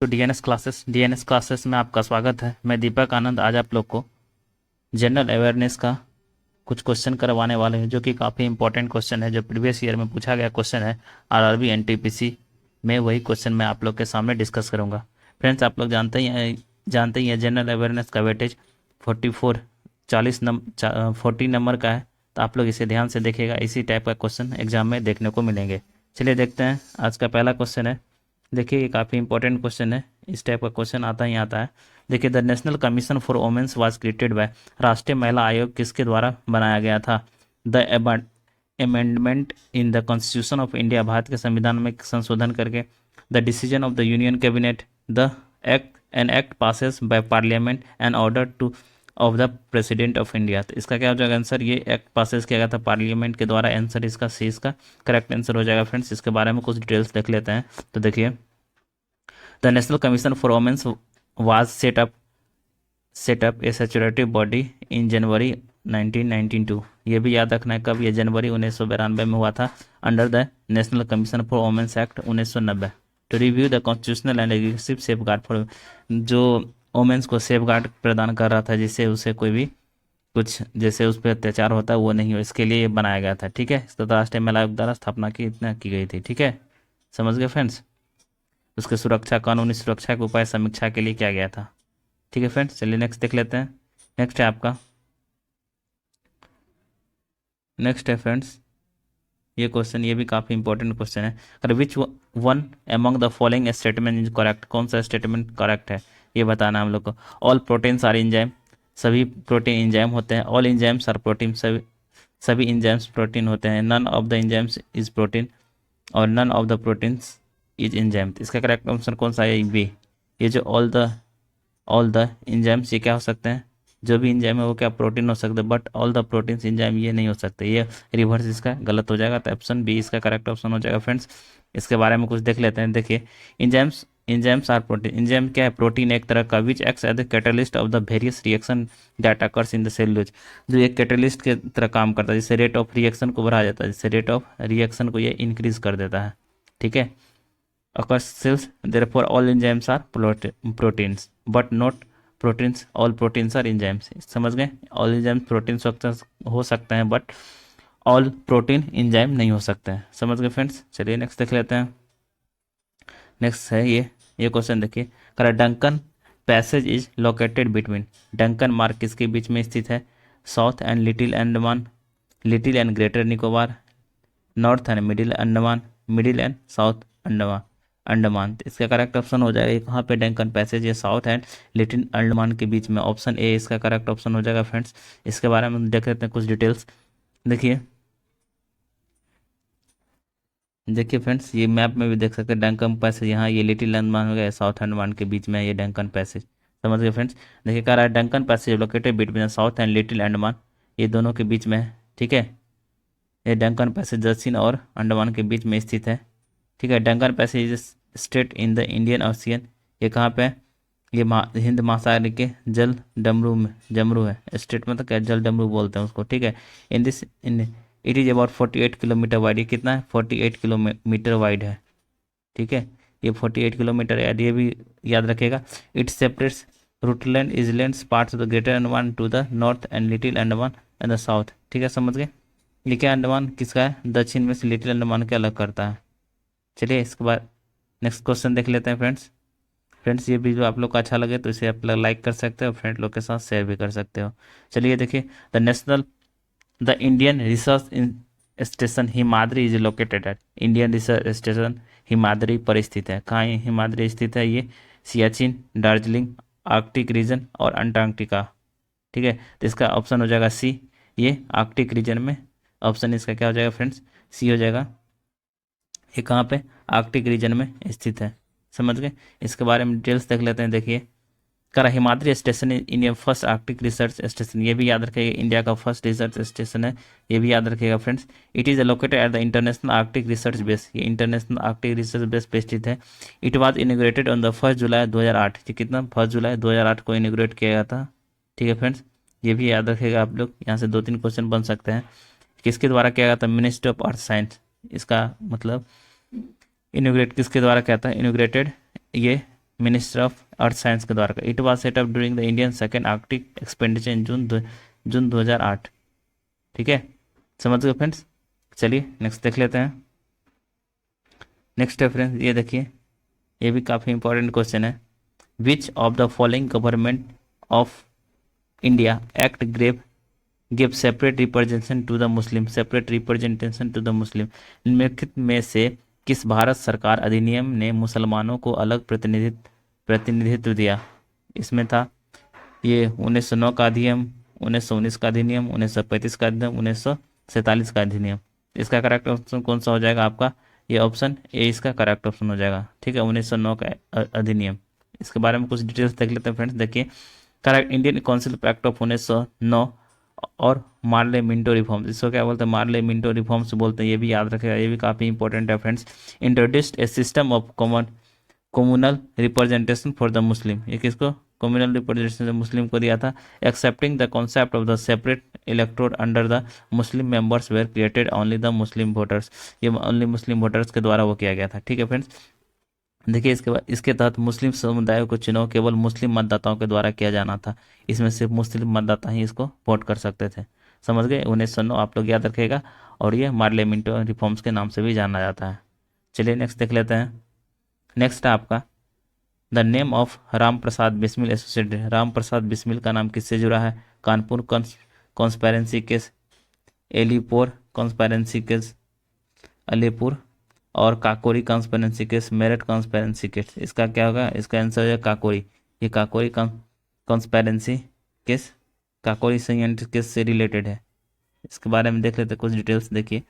तो DNS classes में आपका स्वागत है। मैं दीपक आनंद आज आप लोग को जनरल अवेयरनेस का कुछ क्वेश्चन करवाने वाले हैं, जो कि काफ़ी इंपॉर्टेंट क्वेश्चन है, जो प्रीवियस ईयर में पूछा गया क्वेश्चन है आरआरबी एनटीपीसी में। वही क्वेश्चन मैं आप लोग के सामने डिस्कस करूंगा। फ्रेंड्स, आप लोग जानते ही हैं जनरल अवेयरनेस का वेटेज 44 40 नंबर का है। तो आप लोग इसे ध्यान से देखिएगा, इसी टाइप का क्वेश्चन एग्जाम में देखने को मिलेंगे। चलिए देखते हैं, आज का पहला क्वेश्चन है। देखिए, ये काफ़ी इंपॉर्टेंट क्वेश्चन है, इस टाइप का क्वेश्चन आता ही आता है। देखिए, the national commission for womens was created by, राष्ट्रीय महिला आयोग किसके द्वारा बनाया गया था? The amendment in the constitution of India, भारत के संविधान में संशोधन करके। The decision of the union cabinet, the act an act passes by parliament and order to of the president of India. तो इसका क्या हो जाएगा आंसर? ये एक्ट पासेस किया गया था पार्लियामेंट के द्वारा। आंसर इसका सी, इसका करेक्ट आंसर हो जाएगा। फ्रेंड्स, इसके बारे में कुछ डिटेल्स देख लेते हैं। तो देखिए, the national commission for womens was set up a statutory body in January 1992। ये भी याद रखना है, कब? ये जनवरी 1992 में हुआ था, under the national commission for womens act 1990, to review the constitutional and executive safeguard for, जो वुमेन्स को सेफ गार्ड प्रदान कर रहा था, जिससे उसे कोई भी कुछ जैसे उस पर अत्याचार होता है वो नहीं हो, इसके लिए ये बनाया गया था। ठीक है, इसका राष्ट्रीय महिला आयोग द्वारा स्थापना की इतना की गई थी। ठीक है, समझ गए फ्रेंड्स? उसके सुरक्षा, कानूनी सुरक्षा के उपाय समीक्षा के लिए किया गया था। ठीक है फ्रेंड्स, चलिए नेक्स्ट देख लेते हैं। नेक्स्ट है आपका, नेक्स्ट है फ्रेंड्स ये क्वेश्चन, ये भी काफ़ी इंपॉर्टेंट क्वेश्चन है। अगर which one among the following statement is correct, कौन सा स्टेटमेंट करेक्ट है ये बताना हम लोग को। ऑल प्रोटीन्स आर इंजाइम, सभी प्रोटीन इंजाइम होते हैं। ऑल इंजाइम्स आर प्रोटीन, सभी इंजाइम्स प्रोटीन होते हैं। None of the enzymes is protein, और none of the proteins is enzyme. इसका करेक्ट आंसर कौन सा है? बी। ये जो ऑल द इंजाइम्स, ये क्या हो सकते हैं? जो भी इंजाइम है वो क्या प्रोटीन हो सकते हैं, but all the proteins enzyme ये नहीं हो सकते। ये रिवर्स इसका गलत हो जाएगा, तो ऑप्शन बी इसका करेक्ट ऑप्शन हो जाएगा। फ्रेंड्स, इसके बारे में कुछ देख लेते हैं। देखिए, इंजाइम्स आर प्रोटीन, इंजाइम क्या है? प्रोटीन एक तरह का, which acts as the catalyst of the various reaction that occurs in the cellulose, जो एक कैटलिस्ट के तरह काम करता है, जिससे रेट ऑफ रिएक्शन को बढ़ा जाता है, जिससे रेट ऑफ रिएक्शन को ये इंक्रीज कर देता है। ठीक है, occurs cells, therefore all enzymes are proteins but not proteins, all proteins are enzymes। समझ गए? all enzymes प्रोटीन्स हो सकते हैं, बट ऑल प्रोटीन इंजाइम नहीं हो सकते हैं। समझ गए फ्रेंड्स? चलिए नेक्स्ट देख लेते हैं। नेक्स्ट है ये क्वेश्चन देखिए, करा Duncan passage is located between, Duncan मार्ग किसके बीच में स्थित है? South and little Andaman, little and greater Nicobar, north and middle Andaman, middle and south Andaman Andaman. तो इसका करेक्ट ऑप्शन हो जाएगा कहाँ पे? डंकन पैसेज, ये साउथ एंड लिटिल अंडमान के बीच में, ऑप्शन ए इसका करेक्ट ऑप्शन हो जाएगा। फ्रेंड्स, इसके बारे में देख लेते हैं कुछ डिटेल्स। देखिए देखिए फ्रेंड्स, ये मैप में भी देख सकते हैं डंकन पैसेज, यहाँ ये लिटिल अंडमान हो गया, साउथ अंडमान के बीच में है ये डंकन पैसेज। समझ गए फ्रेंड्स? देखिए, कह रहा है Duncan passage located between south and little Andaman, ये दोनों के बीच में है। ठीक है, ये डंकन पैसेज दक्षिण और अंडमान के बीच में स्थित है। ठीक है, Duncan passage is state in the Indian ocean, ये कहाँ पे है? ये हिंद महासागर के जल डमरू में, जमरू है स्टेट, मतलब क्या जल डमरू बोलते हैं उसको। ठीक है, in it is about 48 kilometre wide, ये कितना है? 48 किलोमीटर वाइड है। ठीक है, ये 48 किलोमीटर है, ये भी याद रखेगा। It separates Rutland islands parts of the greater Andaman to the north and little Andaman and the south. ठीक है, समझ गए? ये क्या अंडमान किसका है? दक्षिण में से लिटिल अंडमान के अलग करता है। चलिए इसके बाद नेक्स्ट क्वेश्चन देख लेते हैं फ्रेंड्स। फ्रेंड्स, ये वीडियो आप लोग को अच्छा लगे तो इसे आप लोग लाइक कर सकते हो, फ्रेंड लोग के साथ शेयर भी कर सकते हो। चलिए देखिए, the Indian research station Himadri is located at, Indian research station Himadri पर स्थित है। कहाँ ये हिमाद्री स्थित है? ये सियाचिन, दार्जिलिंग, आर्कटिक रीजन और अंटार्कटिका। ठीक है, तो इसका ऑप्शन हो जाएगा सी, ये आर्कटिक रीजन में। ऑप्शन इसका क्या हो जाएगा फ्रेंड्स? सी हो जाएगा। ये कहाँ पे? आर्कटिक रीजन में स्थित है। समझ गए? इसके बारे में डिटेल्स देख लेते हैं। देखिए, करा Himadri station India first Arctic research station, ये भी याद रखिएगा, इंडिया का फर्स्ट रिसर्च स्टेशन है, ये भी याद रखिएगा friends. It is located at the international Arctic research base, ये इंटरनेशनल आर्कटिक रिसर्च बेस पे स्थित है। It was inaugurated on the 1 जुलाई 2008, ये कितना? 1 जुलाई 2008 को इनोग्रेट किया गया था। ठीक है फ्रेंड्स, ये भी याद रखिएगा आप लोग, यहाँ से 2-3 क्वेश्चन बन सकते हैं। किसके द्वारा किया गया था? मिनिस्ट्री ऑफ अर्थ साइंस, इसका मतलब इनोग्रेट किसके द्वारा किया था? इनोग्रेटेड ये मिनिस्टर ऑफ अर्थ साइंस के द्वारा। It was set up during the Indian second Arctic expenditure in June 2008। ठीक है, समझ गए फ्रेंड्स। चलिए नेक्स्ट देख लेते हैं। नेक्स्ट है फ्रेंड्स, ये देखिए, ये भी काफ़ी इंपॉर्टेंट क्वेश्चन है। Which of the following government of India act give separate representation to the Muslim, separate representation to the Muslim. निम्नलिखित में से किस भारत सरकार अधिनियम ने मुसलमानों को अलग प्रतिनिधित्व दिया? इसमें था ये 1909 का अधिनियम, 1919 का अधिनियम, 1935 का अधिनियम, 1947 का अधिनियम। इसका करेक्ट ऑप्शन कौन सा हो जाएगा आपका? ये ऑप्शन ए इसका करेक्ट ऑप्शन हो जाएगा। ठीक है, 1909 का अधिनियम। इसके बारे में कुछ डिटेल्स देख लेते हैं फ्रेंड्स। देखिए, correct Indian council act of 1909 और मार्ले मिंटो रिफॉर्म्स, इसको क्या बोलते हैं? मार्ले मिंटो रिफॉर्म्स बोलते हैं। ये भी याद रखेगा, ये भी काफ़ी इंपॉर्टेंट है friends. Introduced a system of communal representation for the Muslim, ये किसको? कम्युनल रिप्रेजेंटेशन मुस्लिम को दिया था। Excepting the concept of the separate electorate under the Muslim members were created only the Muslim voters, ये only Muslim voters के द्वारा वो किया गया था। ठीक है फ्रेंड्स, देखिए इसके बाद इसके तहत मुस्लिम समुदाय को चुनाव केवल मुस्लिम मतदाताओं के द्वारा किया जाना था। इसमें सिर्फ मुस्लिम मतदाता ही इसको वोट कर सकते थे। समझ गए? 1909 आप लोग याद रखेगा, और ये मार्लियामेंटो रिफॉर्म्स के नाम से भी जाना जाता है। चलिए नेक्स्ट देख लेते हैं। नेक्स्ट है आपका the name of Ram Prasad Bismil associated. Ram Prasad Bismil का नाम किससे जुड़ा है? Kanpur conspiracy case, Alipore conspiracy case Alipur, और Kakori conspiracy case, Meerut conspiracy case. इसका क्या होगा? इसका आंसर है काकोरी। ये काकोरी कॉन्स्पेरेंसी केस काकोरी संयंत्र केस से रिलेटेड है। इसके बारे में देख लेते हैं कुछ डिटेल्स। देखिए,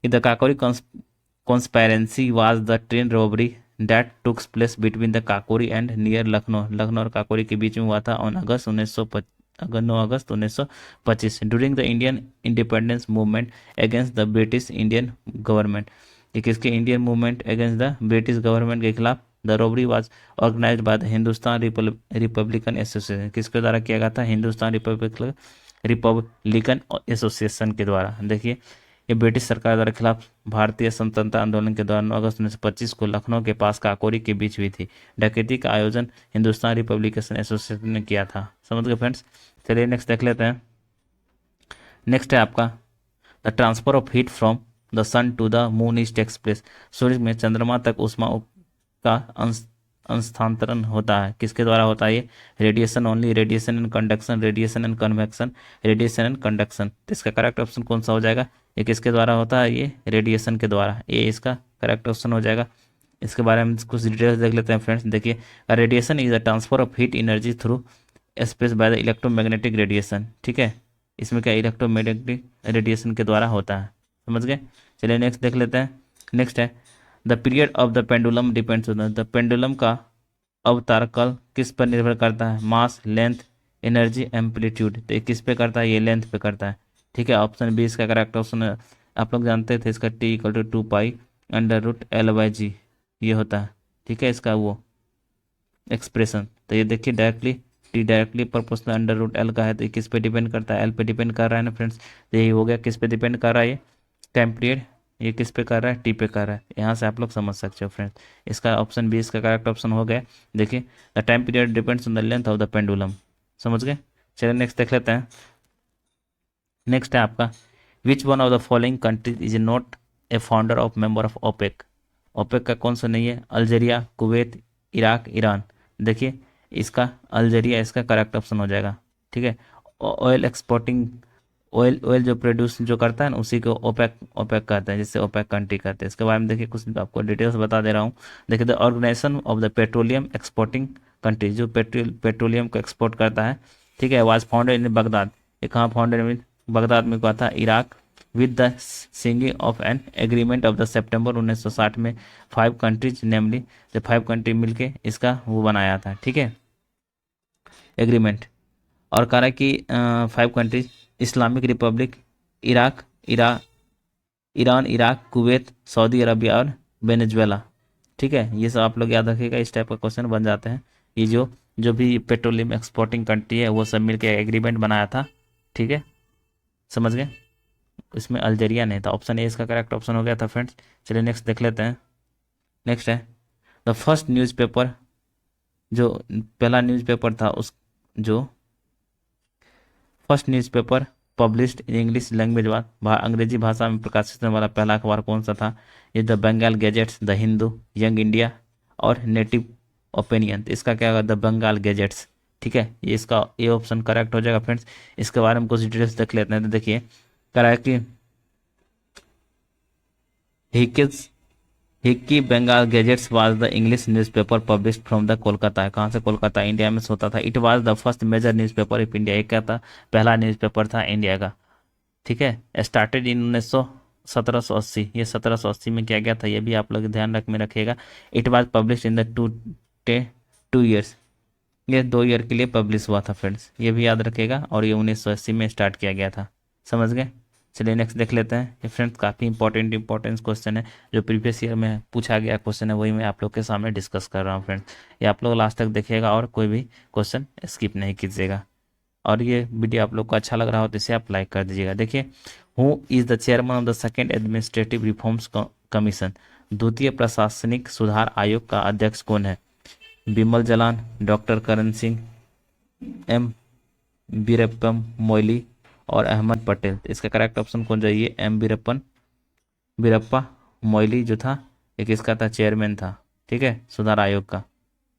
the Kakori conspiracy was the train robbery that tooks place between the Kakori and near Lucknow. Lucknow और काकोरी के बीच में हुआ था on August 9 August 1925 during the Indian independence movement against the British Indian government. ये किसके? Indian movement against the British government के खिलाफ। The robbery was organized by the Hindustan Republican Association, किसके द्वारा किया गया था? हिंदुस्तान रिपब्लिकन एसोसिएशन के द्वारा। देखिए, ये ब्रिटिश सरकार द्वारा खिलाफ भारतीय स्वतंत्रता आंदोलन के दौरान 9 अगस्त 1925 को लखनऊ के पास काकोरी के बीच हुई थी। डकैती का आयोजन हिंदुस्तान रिपब्लिकन एसोसिएशन ने किया था। समझ गए फ्रेंड्स। चलिए नेक्स्ट देख लेते हैं। नेक्स्ट है आपका the transfer of heat from the sun to the moon is takes place. सूर्य में चंद्रमा तक ऊष्मा का अंस्थांतरण होता है। किसके द्वारा होता है? ये radiation only, radiation and conduction, radiation and convection, radiation and conduction. तो इसका करेक्ट ऑप्शन कौन सा हो जाएगा? ये किसके द्वारा होता है? ये रेडिएशन के द्वारा। ये इसका करेक्ट ऑप्शन हो जाएगा। इसके बारे में कुछ डिटेल्स देख लेते हैं फ्रेंड्स। देखिए, radiation is the transfer of heat energy through space by the electromagnetic radiation. ठीक है, इसमें क्या इलेक्ट्रोमैग्नेटिक रेडिएशन के द्वारा होता है। समझ गए? चलिए नेक्स्ट देख लेते हैं। नेक्स्ट है the period of the pendulum depends on the pendulum का अवतार काल किस पर निर्भर करता है? मास, लेंथ, एनर्जी, एम्पलीट्यूड। तो ये किस पे करता है? ये लेंथ पे करता है। ठीक है, ऑप्शन बी इसका करेक्ट ऑप्शन है। आप लोग जानते थे इसका टी इक्वल टू 2π√L/g ये होता है। ठीक है, इसका वो एक्सप्रेशन। तो ये देखिए directly T directly proportional √L का है। तो ये किस पे डिपेंड करता है? एल पे डिपेंड कर रहा है ना फ्रेंड्स। तो यही हो गया, किस पे डिपेंड कर रहा है? ये टाइम पीरियड। ये किस पे कर रहा है? टी पे कर रहा है। यहाँ से आप लोग समझ सकते हो फ्रेंड्स। इसका ऑप्शन बी इसका करेक्ट ऑप्शन हो गया। देखिए, the time period depends on the length of the pendulum. समझ गए? चलिए नेक्स्ट देख लेते हैं। नेक्स्ट है आपका which one of the following countries is not a founder of member of OPEC. OPEC का कौन सा नहीं है? Algeria, Kuwait, Iraq, Iran. देखिए, इसका अल्जीरिया इसका करेक्ट ऑप्शन हो जाएगा। ठीक है, ऑयल एक्सपोर्टिंग ऑयल जो प्रोड्यूस जो करता है ना, उसी को ओपेक ओपेक कहते हैं, जिससे ओपेक कंट्री कहते हैं। इसके बारे में देखिए कुछ आपको डिटेल्स बता दे रहा हूँ। देखिए, the organization of the petroleum exporting country, जो पेट्रोलियम को एक्सपोर्ट करता है। ठीक है, वाज फाउंडेड इन बगदाद। ये कहाँ फाउंडेड में? बगदाद में हुआ था, Iraq. With the singing of an agreement of the September 1960 में 5 कंट्रीज नेमली, जो 5 कंट्री मिलके इसका वो बनाया था। ठीक है, एग्रीमेंट। और कह रहा है कि 5 countries Islamic Republic, Iraq, Iran, Iraq, Kuwait, Saudi Arabia और वेनेजुएला। ठीक है, ये सब आप लोग याद रखिएगा, इस टाइप का क्वेश्चन बन जाते हैं। ये जो भी पेट्रोलियम एक्सपोर्टिंग कंट्री है वो सब मिलकर एग्रीमेंट बनाया था। ठीक है, समझ गए? इसमें अल्जीरिया नहीं था। ऑप्शन ए इसका करेक्ट ऑप्शन हो गया था फ्रेंड्स। चलिए नेक्स्ट देख लेते हैं। नेक्स्ट है द फर्स्ट न्यूज़पेपर जो पहला न्यूज़पेपर था उस जो first newspaper published in English language अंग्रेजी भाषा में प्रकाशित होने वाला पहला अखबार कौन सा था? ये the Bengal gazettes, the Hindu, young India और नेटिव ओपिनियन। तो इसका क्या होगा? The Bengal gazettes. ठीक है, ये इसका ये ऑप्शन करेक्ट हो जाएगा फ्रेंड्स। इसके बारे में कुछ डिटेल्स देख लेते हैं। तो देखिए करेक्ट कि Hicky's Hicky Bengal gazettes was the English newspaper published from the Kolkata है। कहाँ से? कोलकाता, इंडिया में से होता था। It was the first major newspaper of India. एक क्या था? पहला न्यूज़पेपर था इंडिया का। ठीक है, स्टार्टेड इन 1780। ये 1780 में किया गया था, ये भी आप लोग ध्यान में रखिएगा। It was publish in the 2 years. ये 2 ईयर के लिए पब्लिश हुआ था फ्रेंड्स, ये भी याद रखिएगा। और ये 1980 में स्टार्ट किया गया था। समझ गए? चलिए नेक्स्ट देख लेते हैं। ये फ्रेंड्स काफ़ी इंपॉर्टेंट क्वेश्चन है, जो प्रीवियस ईयर में पूछा गया क्वेश्चन है, वही मैं आप लोग के सामने डिस्कस कर रहा हूँ फ्रेंड्स। ये आप लोग लास्ट तक देखिएगा और कोई भी क्वेश्चन स्किप नहीं कीजिएगा। और ये वीडियो आप लोग को अच्छा लग रहा हो तो इसे आप लाइक कर दीजिएगा। देखिए, who is the chairman of the second administrative reforms commission? द्वितीय प्रशासनिक सुधार आयोग का अध्यक्ष कौन है? बिमल जलान, डॉक्टर करण सिंह, एम वीरप्पन मोइली और अहमद पटेल। तो इसका करेक्ट ऑप्शन कौन चाहिए? एम वीरप्पा मोइली जो था, ये किसका था? चेयरमैन था। ठीक है, सुधार आयोग का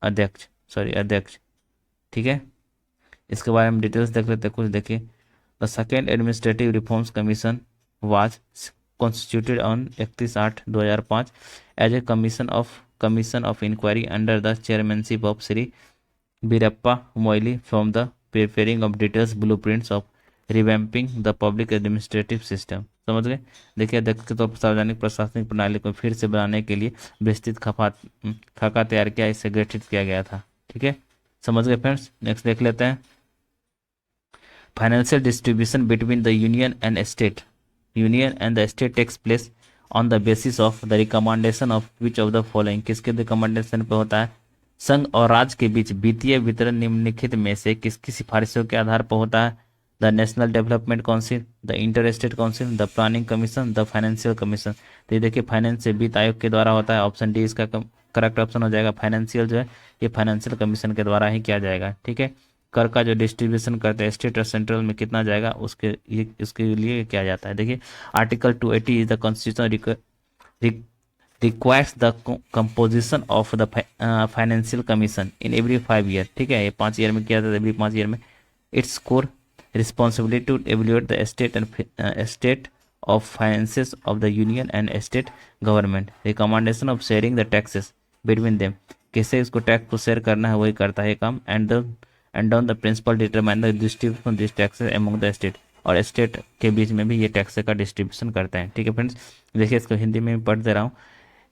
अध्यक्ष। ठीक है, इसके बारे में डिटेल्स देख लेते हैं कुछ। देखिए, the second administrative reforms commission was constituted on 31/8/2005 as a commission of inquiry under the chairmanship of Shri Veerappa Moily from the preparing of details blueprints of revamping the public administrative system. समझ गए? देखिए, अध्यक्ष के तौर पर सार्वजनिक प्रशासनिक प्रणाली को फिर से बनाने के लिए विस्तृत खाका तैयार किया, इसे गठित किया गया था। ठीक है, समझ गए फ्रेंड्स। नेक्स्ट देख लेते हैं। Financial distribution between the union and the state takes place on the basis of the recommendation of which of the following. किसके रिकमेंडेशन पे होता है? संघ और राज्य के बीच वित्तीय वितरण निम्नलिखित में से किसकी सिफारिशों के आधार पर होता है? The national development council, the inter state council, the planning commission, the financial commission. तो ये देखिए, फाइनेंस से वित्त आयोग के द्वारा होता है। ऑप्शन डी इसका करेक्ट ऑप्शन हो जाएगा। फाइनेंशियल जो है ये फाइनेंशियल कमीशन के द्वारा ही किया जाएगा। ठीक है, कर का जो डिस्ट्रीब्यूशन करते हैं स्टेट और सेंट्रल में कितना जाएगा उसके लिए किया जाता है। देखिए, article 280 is the constitution requires the composition of the financial commission in every 5 year। ठीक है, ये 5 ईयर में किया जाता है, एवरी 5 ईयर में। It's core responsibility to evaluate the state of finances of the union and state government. Recommendation of sharing the taxes between them, कैसे इसको टैक्स को शेयर करना है वही करता है काम। And on the principle determine the distribution this taxes among the state, और स्टेट के बीच में भी ये टैक्स का डिस्ट्रीब्यूशन करते हैं। ठीक है फ्रेंड्स, देखिए इसको हिंदी में पढ़ दे रहा हूँ।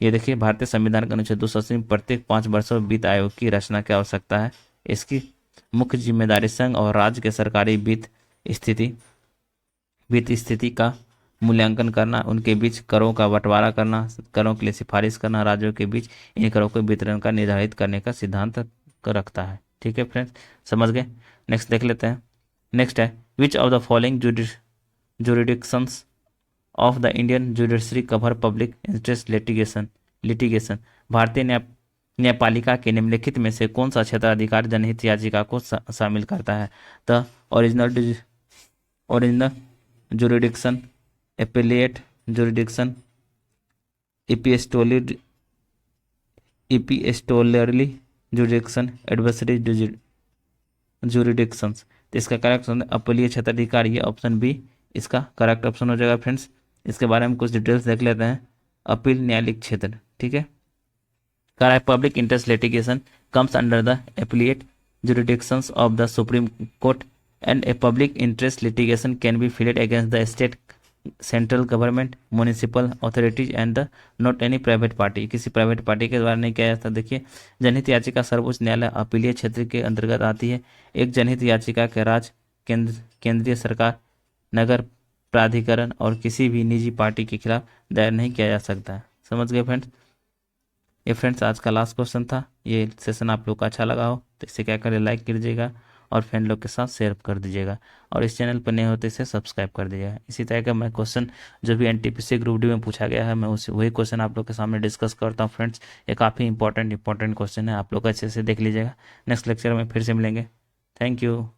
ये देखिए, भारतीय संविधान के अनुच्छेद 280 में प्रत्येक 5 वर्षों में वित्त आयोग की रचना की आवश्यकता है। इसकी मुख्य जिम्मेदारी संघ और राज्य के सरकारी वित्त स्थिति का मूल्यांकन करना, उनके बीच करों का बंटवारा करना, करों के लिए सिफारिश करना, राज्यों के बीच इन करों के वितरण का निर्धारित करने का सिद्धांत रखता है। ठीक है फ्रेंड्स, समझ गए? नेक्स्ट देख लेते हैं। नेक्स्ट है, which of the following jurisdictions of the Indian judiciary cover public interest litigation. भारतीय न्यायपालिका के निम्नलिखित में से कौन सा क्षेत्राधिकार जनहित याचिका को शामिल करता है? The original jurisdiction, appellate jurisdiction, epistolary jurisdiction, adversary jurisdictions. तो इसका करेक्ट ऑप्शन अपीलीय क्षेत्राधिकार, ये ऑप्शन बी इसका करेक्ट ऑप्शन हो जाएगा फ्रेंड्स। इसके बारे में कुछ डिटेल्स देख लेते हैं। अपील न्यायालयिक क्षेत्र। ठीक है, कह रहा है public interest litigation comes under the appellate jurisdictions of the supreme court and a public interest litigation can be filed against the state, central government, municipal authorities and the not any private party. किसी private party के द्वारा नहीं किया जाता। देखिए, जनहित याचिका सर्वोच्च न्यायालय अपीलीय क्षेत्र के अंतर्गत आती है। एक जनहित याचिका के राज्य, केंद्रीय सरकार, नगर प्राधिकरण और किसी भी निजी पार्टी के खिलाफ दायर नहीं किया जा सकता है। समझ गए फ्रेंड्स? ये फ्रेंड्स आज का लास्ट क्वेश्चन था। ये सेशन आप लोग को अच्छा लगा हो तो इसे क्या करें, लाइक कीजिएगा और फ्रेंड लोग के साथ शेयर कर दीजिएगा। और इस चैनल पर नए होते इसे सब्सक्राइब कर दीजिएगा। इसी तरह का मैं क्वेश्चन जो भी एनटीपीसी ग्रुप डी में पूछा गया है, मैं उसी वही क्वेश्चन आप लोग के सामने डिस्कस करता हूँ फ्रेंड्स। ये काफ़ी इंपॉर्टेंट क्वेश्चन है, आप लोग अच्छे से देख लीजिएगा। नेक्स्ट लेक्चर में फिर से मिलेंगे। Thank you.